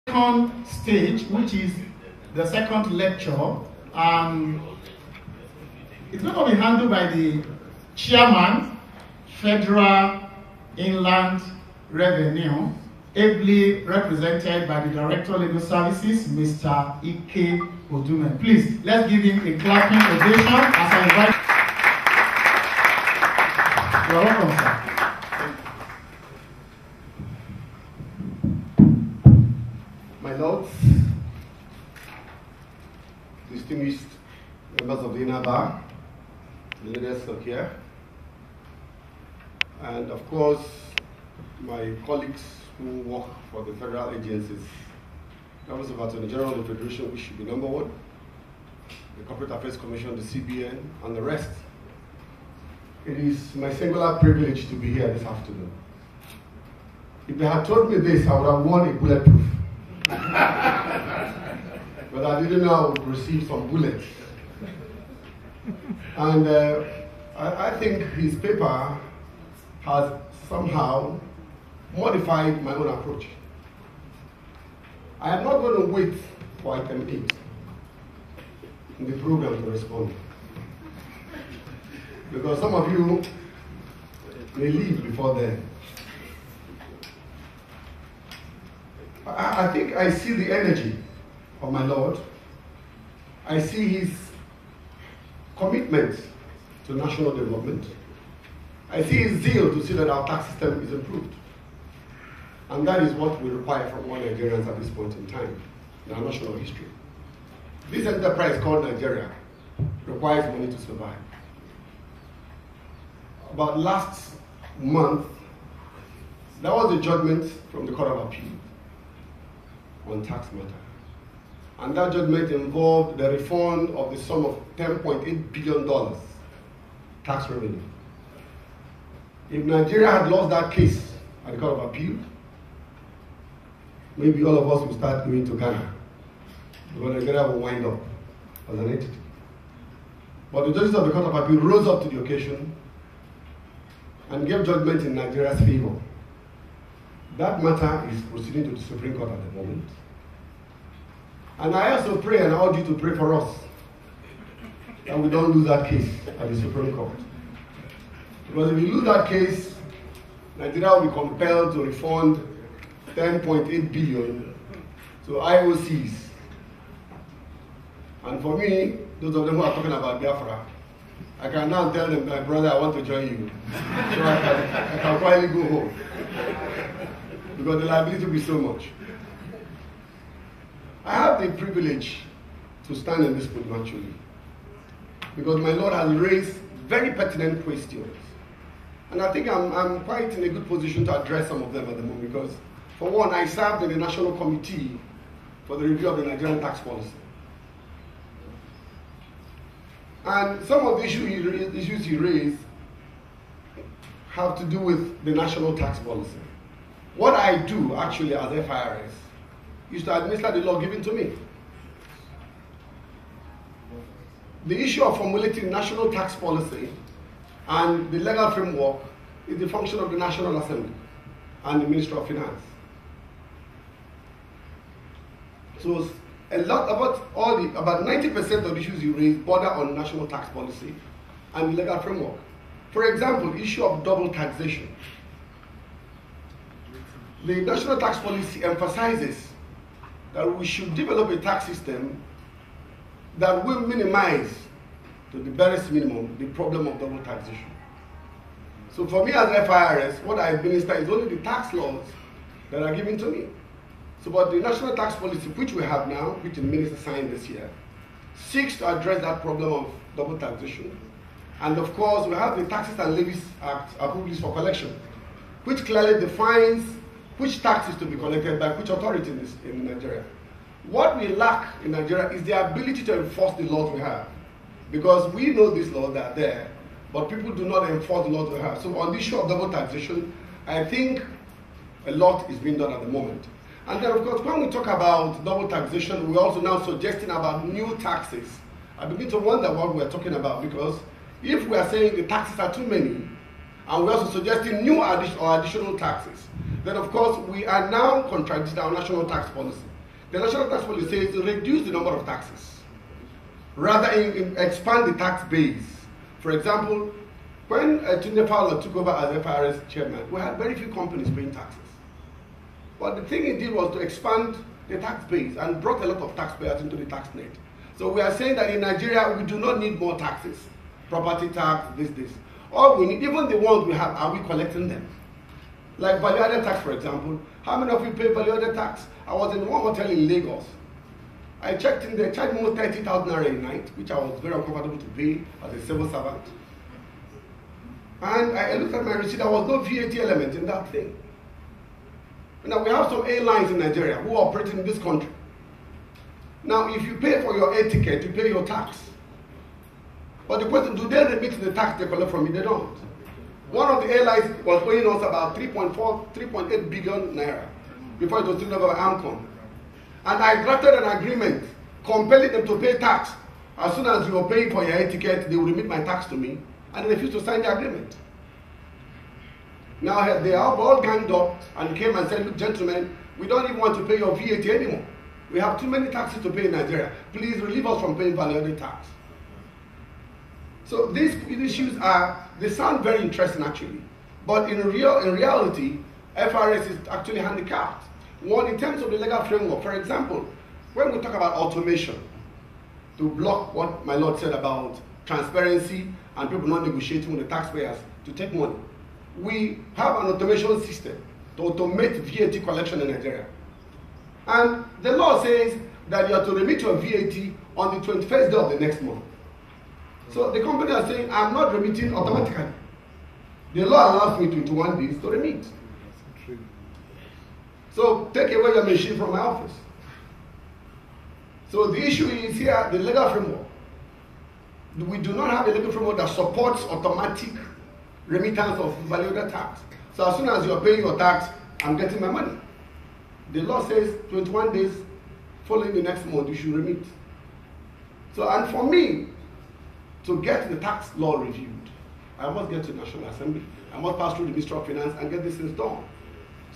second stage, which is the second lecture. It's going to be handled by the Chairman, Federal Inland Revenue, ably represented by the Director of Legal Services, Mr. Ike Odume. Please, let's give him a clapping ovation as I invite. You're welcome, sir. My lords, distinguished members of the inner bar, the leaders of here, and of course, my colleagues who work for the federal agencies, the Office of Attorney General of the Federation, which should be number one, the Corporate Affairs Commission, the CBN, and the rest. It is my singular privilege to be here this afternoon. If they had told me this, I would have worn a bulletproof. But I didn't know I would receive some bullets. And I think his paper has somehow modified my own approach. I am not going to wait for item 8 in the program to respond. Because some of you may leave before then. I think I see the energy of my Lord. I see his commitment to national development. I see his zeal to see that our tax system is improved. And that is what we require from all Nigerians at this point in time in our national history. This enterprise called Nigeria requires money to survive. About last month, there was a judgment from the Court of Appeal on tax matter. And that judgment involved the refund of the sum of $10.8 billion tax revenue. If Nigeria had lost that case at the Court of Appeal, maybe all of us will start going to Ghana, because Nigeria will wind up as an entity. But the judges of the Court of Appeal rose up to the occasion and gave judgment in Nigeria's favor. That matter is proceeding to the Supreme Court at the moment. And I also pray and urge you to pray for us that we don't lose that case at the Supreme Court. Because if we lose that case, Nigeria will be compelled to refund $10.8 billion to IOCs. And for me, those of them who are talking about Biafra, I can now tell them, my brother, I want to join you. So I can finally go home. Because the liability will be so much. I have the privilege to stand in this podium actually, because my Lord has raised very pertinent questions. And I think I'm quite in a good position to address some of them at the moment, because for one, I served in the National Committee for the review of the Nigerian tax policy. And some of the issues he raised have to do with the national tax policy. What I do actually as FIRS is to administer the law given to me. The issue of formulating national tax policy and the legal framework is the function of the National Assembly and the Minister of Finance. So about 90% of the issues you raise border on national tax policy and legal framework. For example, the issue of double taxation. The national tax policy emphasizes that we should develop a tax system that will minimize to the barest minimum the problem of double taxation. So for me as FIRS, what I administer is only the tax laws that are given to me. So but the national tax policy, which we have now, which the minister signed this year, seeks to address that problem of double taxation. And of course, we have the Taxes and Levies Act, approved list for collection, which clearly defines which tax is to be collected by which authority in Nigeria. What we lack in Nigeria is the ability to enforce the laws we have. Because we know these laws are there, but people do not enforce the laws we have. So on the issue of double taxation, I think a lot is being done at the moment. And then of course, when we talk about double taxation, we're also now suggesting about new taxes. I begin to wonder what we're talking about, because if we are saying the taxes are too many, and we're also suggesting new additional taxes, then of course we are now contradicting our national tax policy. The national tax policy says to reduce the number of taxes, rather expand the tax base. For example, when Tunde Fowler took over as FIRS chairman, we had very few companies paying taxes. But the thing he did was to expand the tax base and brought a lot of taxpayers into the tax net. So we are saying that in Nigeria, we do not need more taxes. Property tax, this. All we need, even the ones we have, are we collecting them? Like value-added tax, for example. How many of you pay value-added tax? I was in one hotel in Lagos. I checked in, they charged me 30,000 naira a night, which I was very uncomfortable to pay as a civil servant. And I looked at my receipt, there was no VAT element in that thing. Now we have some airlines in Nigeria who operate in this country. Now if you pay for your air ticket, you pay your tax. But the question, do they remit the tax they collect from you? They don't. One of the airlines was paying us about 3.8 billion naira before it was taken over by AMCON. And I drafted an agreement compelling them to pay tax. As soon as you were paying for your air ticket, they would remit my tax to me, and they refused to sign the agreement. Now they are all ganged up and came and said, look, gentlemen, we don't even want to pay your VAT anymore. We have too many taxes to pay in Nigeria. Please relieve us from paying value-added tax. So these issues they sound very interesting actually. But in reality, FIRS is actually handicapped. One, in terms of the legal framework, for example, when we talk about automation, to block what my Lord said about transparency and people not negotiating with the taxpayers to take money, we have an automation system to automate VAT collection in Nigeria. And the law says that you have to remit your VAT on the 21st day of the next month. So the company are saying, I'm not remitting automatically. The law allows me 21 days to remit. So take away your machine from my office. So the issue is here, the legal framework. We do not have a legal framework that supports automatic remittance of value-added tax. So as soon as you're paying your tax, I'm getting my money. The law says 21 days following the next month, you should remit. So, and for me, to get the tax law reviewed, I must get to the National Assembly. I must pass through the Ministry of Finance and get these things done.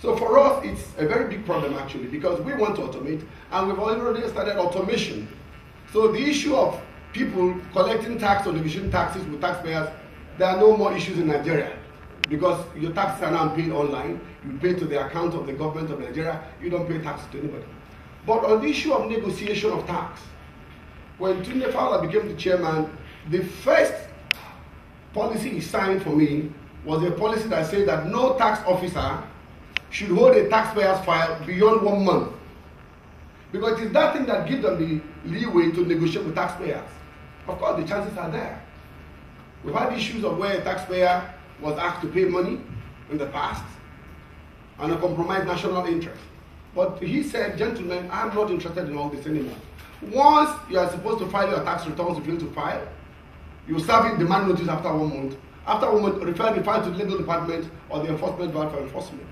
So for us, it's a very big problem actually, because we want to automate, and we've already started automation. So the issue of people collecting tax or negotiating taxes with taxpayers, there are no more issues in Nigeria, because your taxes are now paid online. You pay to the account of the government of Nigeria. You don't pay taxes to anybody. But on the issue of negotiation of tax, when Tunde Fowler became the chairman, the first policy he signed for me was a policy that said that no tax officer should hold a taxpayer's file beyond 1 month. Because it is that thing that gives them the leeway to negotiate with taxpayers. Of course, the chances are there. We've had issues of where a taxpayer was asked to pay money in the past and a compromised national interest. But he said, gentlemen, I'm not interested in all this anymore. Once you are supposed to file your tax returns, you fail to file, you serve in demand notice after 1 month. After 1 month, refer the file to the legal department or the enforcement bar for enforcement.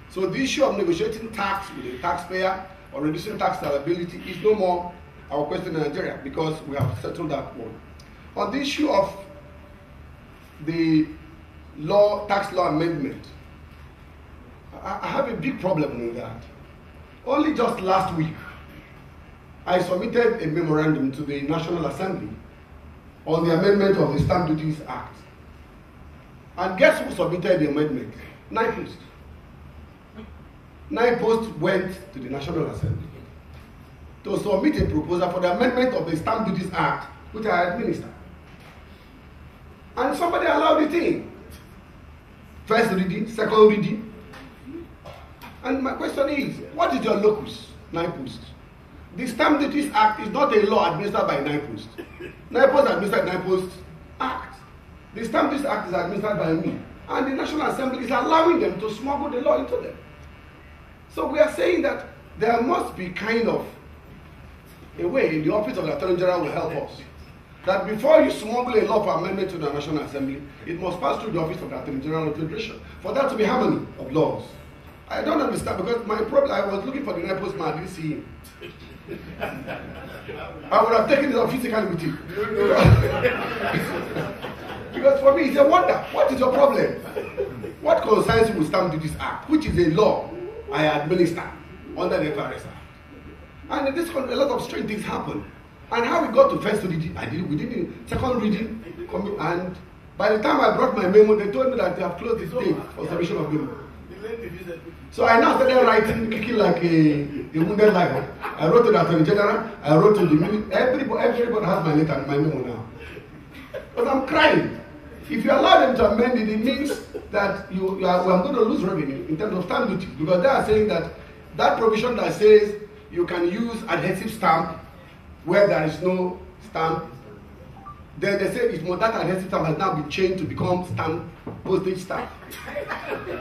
So the issue of negotiating tax with the taxpayer or reducing tax liability is no more our question in Nigeria, because we have settled that one. On the issue of the tax law amendment, I have a big problem with that. Only just last week, I submitted a memorandum to the National Assembly on the amendment of the Stamp Duties Act. And guess who submitted the amendment? NIPOST. NIPOST went to the National Assembly to submit a proposal for the amendment of the Stamp Duties Act, which I administer. And somebody allowed it in. First reading, second reading. And my question is, what is your locus, NIPOST? The Stamp Duties Act is not a law administered by NIPOST. NIPOST administered NIPOST Act. The Stamp Duties Act is administered by me. And the National Assembly is allowing them to smuggle the law into them. So we are saying that there must be kind of a way the Office of the Attorney General will help us. That before you smuggle a law for amendment to the National Assembly, it must pass through the Office of the Attorney General of Federation for that to be harmony of laws. I don't understand, because my problem, I was looking for the NIPOST man, I didn't see him. I would have taken it on physically with him. Because for me, it's a wonder. What is your problem? What concerns you with Stamp Duties Act, which is a law I administer under the FIRS Act? And in this country, a lot of strange things happen. And how we got to first reading, we didn't, second reading, and by the time I brought my memo, they told me that they have closed the state for submission of memo. So I now started writing, kicking like a wounded lion. I wrote to the Attorney General, I wrote to the minister, everybody has my letter and my memo now. But I'm crying. If you allow them to amend it, it means that we are going to lose revenue in terms of stamp duty, because they are saying that that provision that says you can use adhesive stamp where there is no stamp, then they say that adhesive stamp has now been changed to become stamp, postage stamp. You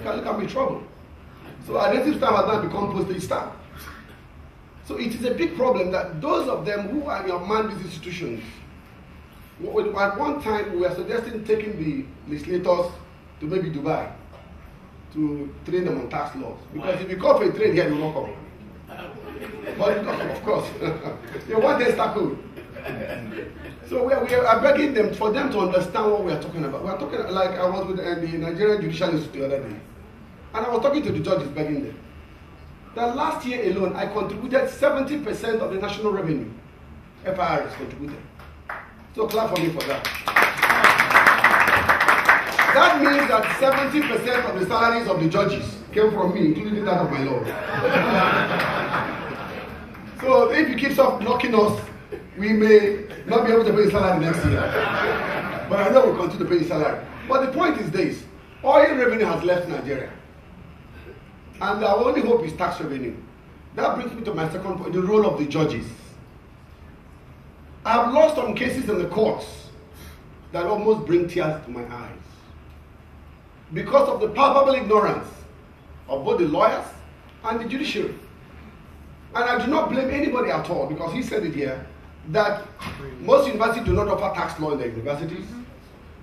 can look at me trouble. So adhesive stamp has now become postage stamp. So it is a big problem that those of them who are man these institutions, at one time we were suggesting taking the legislators to maybe Dubai to train them on tax laws. Because if you call for a trade here, you won't come. But of course, they want their code. So we are begging them for them to understand what we are talking about. We are talking like I was with the Nigerian Judicial Institute the other day, and I was talking to the judges, begging them. That last year alone, I contributed 70% of the national revenue. FIRS contributed. So clap for me for that. That means that 70% of the salaries of the judges came from me, including that of my lord. So if he keeps on knocking us, we may not be able to pay his salary next year. But I know we'll continue to pay his salary. But the point is this: oil revenue has left Nigeria. And our only hope is tax revenue. That brings me to my second point, the role of the judges. I've lost some cases in the courts that almost bring tears to my eyes, because of the palpable ignorance of both the lawyers and the judiciary. And I do not blame anybody at all, because he said it here, that most universities do not offer tax law in their universities.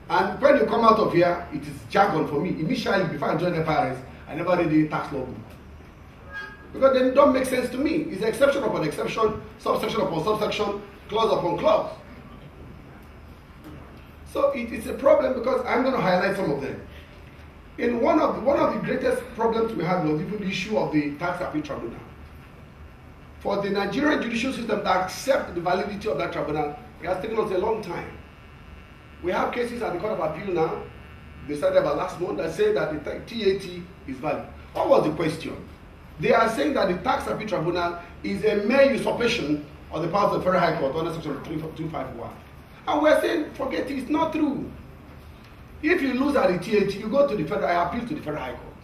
And when you come out of here, it is jargon for me. Initially, before I joined FIRS, I never read the tax law book, because they don't make sense to me. It's exception upon exception, subsection upon subsection, clause upon clause. So it's a problem, because I'm going to highlight some of them. In one of the greatest problems we had was even the issue of the tax appeal tribunal. For the Nigerian judicial system to accept the validity of that tribunal, it has taken us a long time. We have cases at the Court of Appeal now, decided about last month, that say that the TAT is valid. What was the question? They are saying that the tax appeal tribunal is a mere usurpation of the powers of the Federal High Court under Section 251. And we're saying, forget it, it's not true. If you lose at the TAT, you go to the Federal, I appeal to the Federal High Court.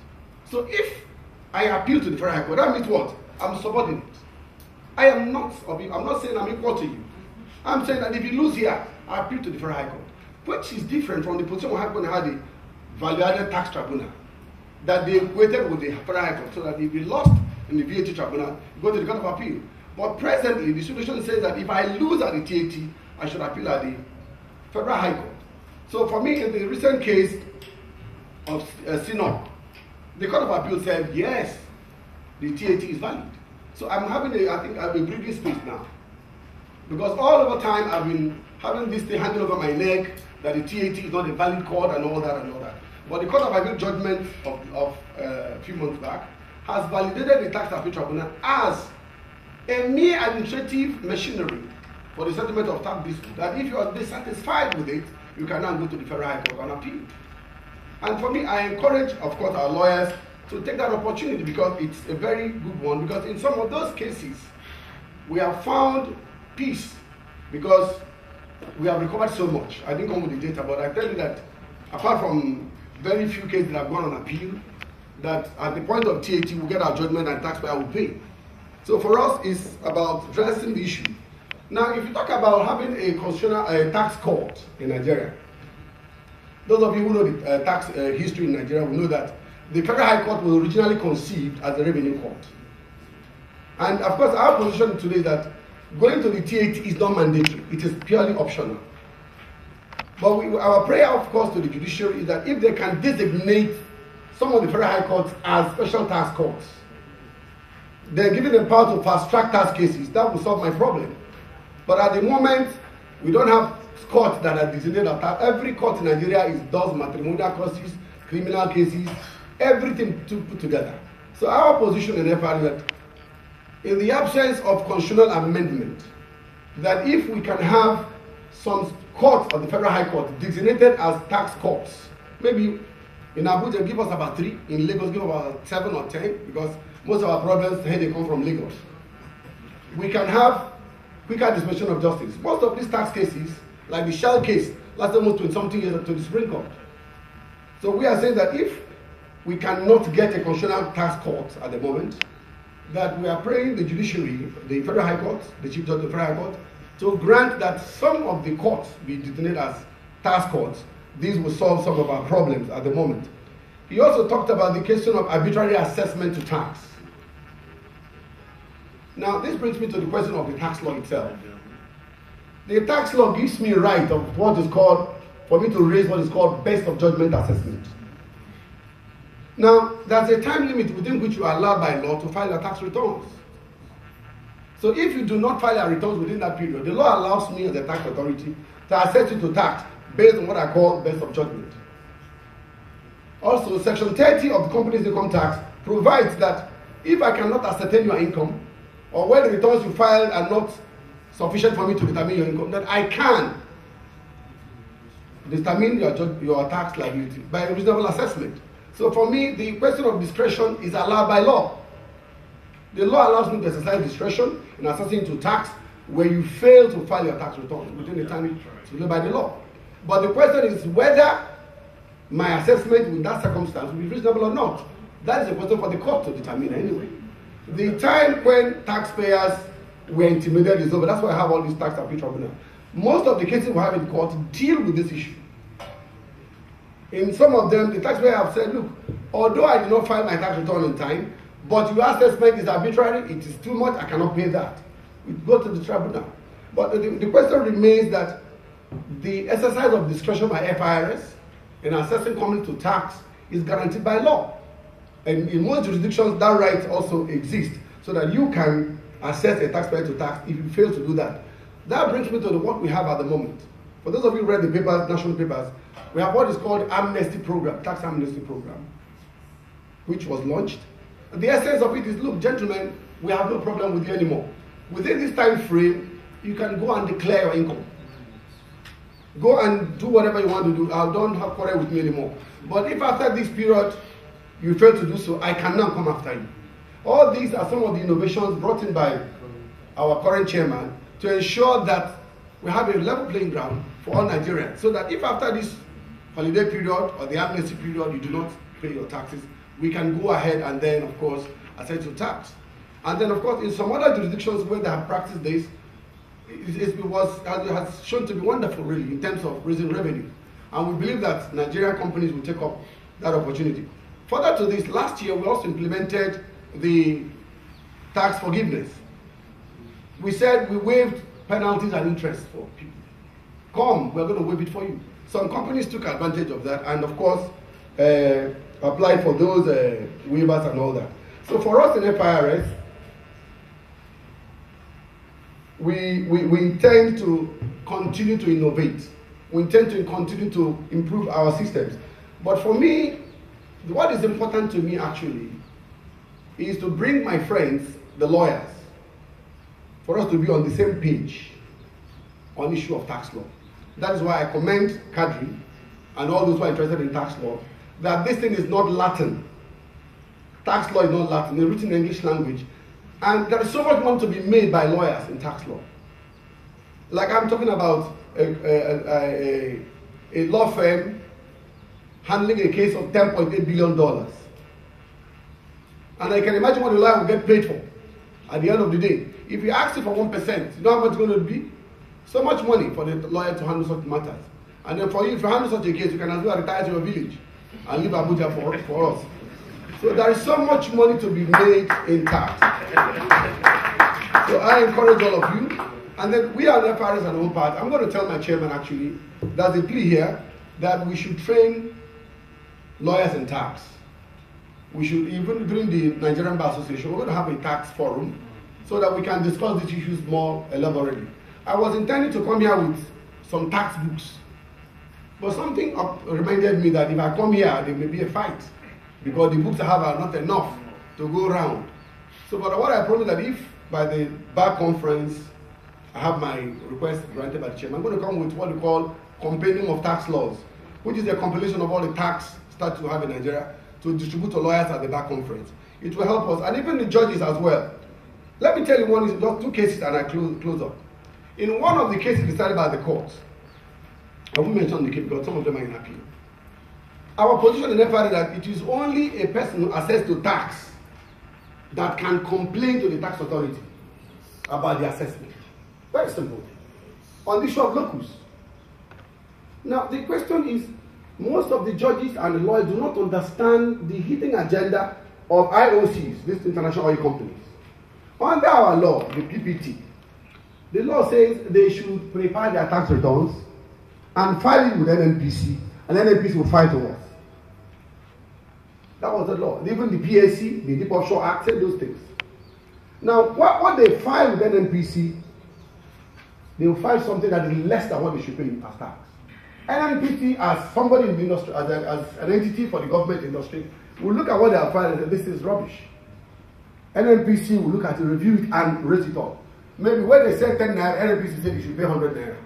So if I appeal to the Federal High Court, that means what? I'm subordinate. I'm not saying I'm equal to you. I'm saying that if you lose here, I appeal to the Federal High Court, which is different from the position we had when I had the value-added tax tribunal, that they equated with the Federal High Court, so that if you lost in the VAT tribunal, you go to the Court of Appeal. But presently, the situation says that if I lose at the TAT, I should appeal at the Federal High Court. So for me, in the recent case of Sinop, the Court of Appeal said, yes, the TAT is valid. So I'm having a breathing space now. Because all over time, I've been having this thing hanging over my neck, that the TAT is not a valid court and all that and all that. But the Court of Appeal judgment of a few months back has validated the tax appeal tribunal as a mere administrative machinery for the settlement of tax dispute. That if you are dissatisfied with it, you can now go to the Federal High Court and appeal. And for me, I encourage, of course, our lawyers to take that opportunity, because it's a very good one. Because in some of those cases, we have found peace, because we have recovered so much. I didn't come with the data, but I tell you that apart from very few cases that have gone on appeal, that at the point of TAT, we get our judgment and taxpayer will pay. So for us, it's about addressing the issue. Now, if you talk about having a constitutional tax court in Nigeria, those of you who know the tax history in Nigeria will know that the Federal High Court was originally conceived as a revenue court. And of course, our position today is that going to the TAT is not mandatory. It is purely optional. But our prayer, of course, to the judiciary is that if they can designate some of the Federal High Courts as special tax courts, they're giving them power to fast-track tax cases. That will solve my problem. But at the moment, we don't have courts that are designated as tax. Every court in Nigeria does matrimonial causes, criminal cases, everything to put together. So our position in FIRS is that in the absence of constitutional amendment, that if we can have some courts of the Federal High Court designated as tax courts, maybe in Abuja give us about 3, in Lagos give us about 7 or 10, because most of our problems here they come from Lagos. We can have quicker dispensation of justice. Most of these tax cases, like the Shell case, lasted almost 20-something years to the Supreme Court. So we are saying that if we cannot get a constitutional tax court at the moment, that we are praying the judiciary, the Federal High Court, the Chief Judge of the Federal High Court, to grant that some of the courts be designated as tax courts. These will solve some of our problems at the moment. He also talked about the question of arbitrary assessment to tax. Now, this brings me to the question of the tax law itself. The tax law gives me a right of what is called, for me to raise what is called best of judgment assessment. Now, there's a time limit within which you are allowed by law to file your tax returns. So if you do not file your returns within that period, the law allows me as a tax authority to assess you to tax based on what I call best of judgment. Also, Section 30 of the Companies Income Tax provides that if I cannot ascertain your income, or when the returns you filed are not sufficient for me to determine your income, that I can determine your tax liability by a reasonable assessment. So for me, the question of discretion is allowed by law. The law allows me to exercise discretion in assessing to tax where you fail to file your tax return within the time stipulated by the law. But the question is whether my assessment in that circumstance will be reasonable or not. That is a question for the court to determine anyway. The time when taxpayers were intimidated is over. That's why I have all these tax appeal tribunals. Most of the cases we have in court deal with this issue. In some of them, the taxpayer have said, look, although I did not file my tax return in time, but your assessment is arbitrary, it is too much, I cannot pay that. We go to the tribunal. But the question remains that the exercise of discretion by FIRS in assessing companies to tax is guaranteed by law. And in most jurisdictions, that right also exists, so that you can assess a taxpayer to tax if you fail to do that. That brings me to what we have at the moment. For those of you who read the papers, national papers, we have what is called amnesty program, tax amnesty program, which was launched. The essence of it is, look, gentlemen, we have no problem with you anymore. Within this time frame, you can go and declare your income. Go and do whatever you want to do. I don't have quarrel with me anymore. But if after this period you fail to do so, I can now come after you. All these are some of the innovations brought in by our current chairman to ensure that we have a level playing ground for all Nigerians, so that if after this holiday period or the amnesty period you do not pay your taxes, we can go ahead and then, of course, assess your tax. And then, of course, in some other jurisdictions where they have practiced this, it has shown to be wonderful, really, in terms of raising revenue. And we believe that Nigerian companies will take up that opportunity. Further to this, last year we also implemented the tax forgiveness. We said we waived penalties and interest for people. Come, we're going to waive it for you. Some companies took advantage of that and, of course, applied for those waivers and all that. So for us in FIRS, we intend to continue to innovate. We intend to continue to improve our systems. But for me, what is important to me actually is to bring my friends, the lawyers, for us to be on the same page on issue of tax law. That is why I commend Kadri and all those who are interested in tax law, that this thing is not Latin. Tax law is not Latin, it's written in English language. And there is so much money to be made by lawyers in tax law. Like I'm talking about a law firm handling a case of $10.8 billion. And I can imagine what the lawyer will get paid for at the end of the day. If you ask it for 1%, you know how much it's going to be? So much money for the lawyer to handle such matters. And then for you, if you handle such a case, you can as well retire to your village and leave Abuja for us. So there is so much money to be made in tax. So I encourage all of you. And then we are the FIRS and our own part. I'm going to tell my chairman actually, there's a plea here that we should train lawyers in tax. We should, even during the Nigerian Bar Association, we're going to have a tax forum so that we can discuss these issues more elaborately. I was intending to come here with some tax books, but something reminded me that if I come here, there may be a fight because the books I have are not enough to go around. So, but what I promise that if by the Barr conference, I have my request granted by the chairman. I'm going to come with what we call compendium of tax laws, which is a compilation of all the tax statutes we have in Nigeria to distribute to lawyers at the Barr conference. It will help us, and even the judges as well. Let me tell you just two cases, and I close up. In one of the cases decided by the courts, I won't mention the case because some of them are in appeal. Our position in FIRS is that it is only a person who access to tax that can complain to the tax authority about the assessment. Very simple. On the issue of locus. Now, the question is, most of the judges and the lawyers do not understand the hidden agenda of IOCs, these international oil companies. Under our law, the PPT, the law says they should prepare their tax returns and file it with NNPC, and NNPC will file to us. That was the law. Even the PSC, the Deep Offshore Act, said those things. Now, what they file with NNPC, they will file something that is less than what they should pay as tax. NNPC, as somebody in the industry, as an entity for the government industry, will look at what they are filing and say, this is rubbish. NNPC will look at it, review it, and raise it up. Maybe when they say 10 naira, NNPC said you should pay 100 naira.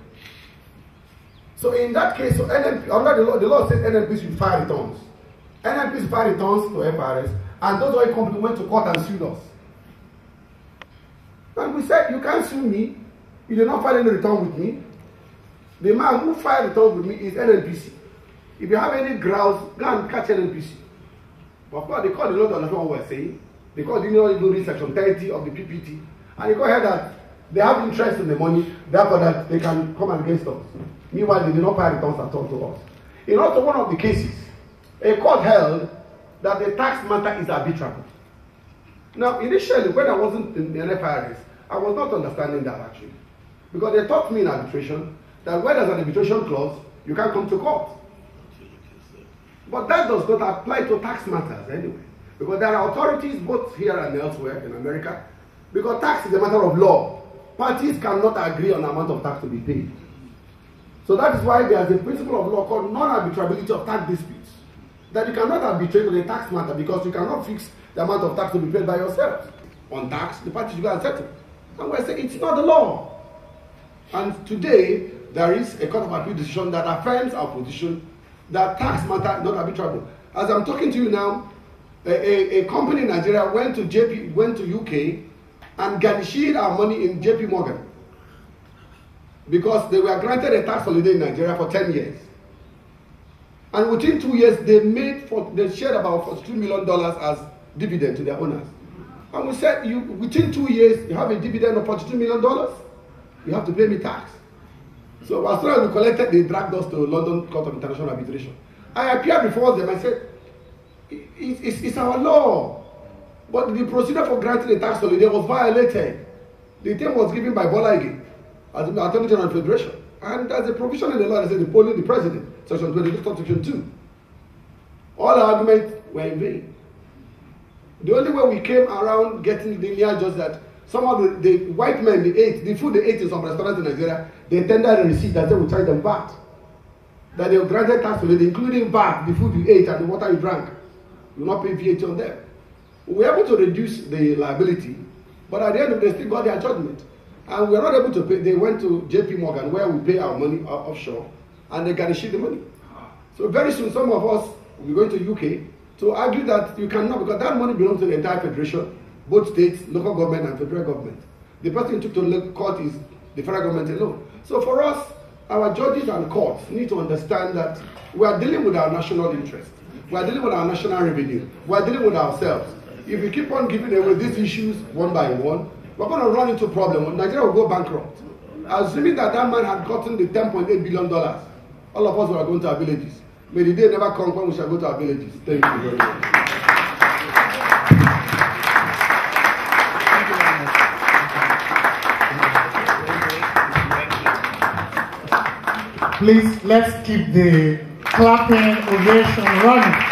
So in that case, under the law says NNPC should file returns. NNPC filed returns to FIRS, and those oil companies went to court and sued us. And we said, you can't sue me. You did not file any return with me. The man who filed return with me is NNPC. If you have any grounds, go and catch NNPC. But of course, they call the law to understand what we're saying. They call the new section 30 of the PPT. And they go ahead that they have interest in the money, therefore that they can come against us. Meanwhile, they did not file returns at all to us. In also one of the cases, a court held that the tax matter is arbitrable. Now, initially, when I wasn't in the FIRS, I was not understanding that actually. Because they taught me in arbitration that when there's an arbitration clause, you can't come to court. But that does not apply to tax matters anyway. Because there are authorities both here and elsewhere in America. Because tax is a matter of law. Parties cannot agree on the amount of tax to be paid. So that is why there is a principle of law called non-arbitrability of tax disputes. That you cannot arbitrate on a tax matter because you cannot fix the amount of tax to be paid by yourself. On tax, the parties go and settle. And we say it's not the law. And today, there is a court of appeal decision that affirms our position that tax matter is not arbitrable. As I'm talking to you now, a company in Nigeria went to UK and garnished our money in JP Morgan because they were granted a tax holiday in Nigeria for 10 years. And within 2 years, they shared about $42 million as dividend to their owners. And we said, within 2 years, you have a dividend of $42 million, you have to pay me tax. So as soon as we collected, they dragged us to London Court of International Arbitration. I appeared before them, I said, it's our law. But the procedure for granting a tax holiday was violated. The term was given by Ike as the Attorney General of the Federation. And there's a provision in the law that says only the President, Section 22, Section 2. All our arguments were in vain. The only way we came around getting the near just that some of the white men, the food they ate in some restaurants in Nigeria, they tendered a receipt that they would charge them VAT. That they were granted tax holiday, including VAT, the food you ate and the water you drank. You will not pay VAT on them. We were able to reduce the liability, but at the end of the day, they still got their judgment. And we were not able to pay. They went to JP Morgan, where we pay our money offshore, and they garnished the money. So very soon, some of us will be going to UK to argue that you cannot, because that money belongs to the entire federation, both states, local government, and federal government. The person who took to court is the federal government alone. So for us, our judges and courts need to understand that we are dealing with our national interest. We are dealing with our national revenue. We are dealing with ourselves. If we keep on giving away these issues one by one, we're going to run into a problem. Nigeria will go bankrupt. Assuming that man had gotten the $10.8 billion, all of us were going to our villages. May the day never come when we shall go to our villages. Thank you very much. Please, let's keep the clapping ovation running.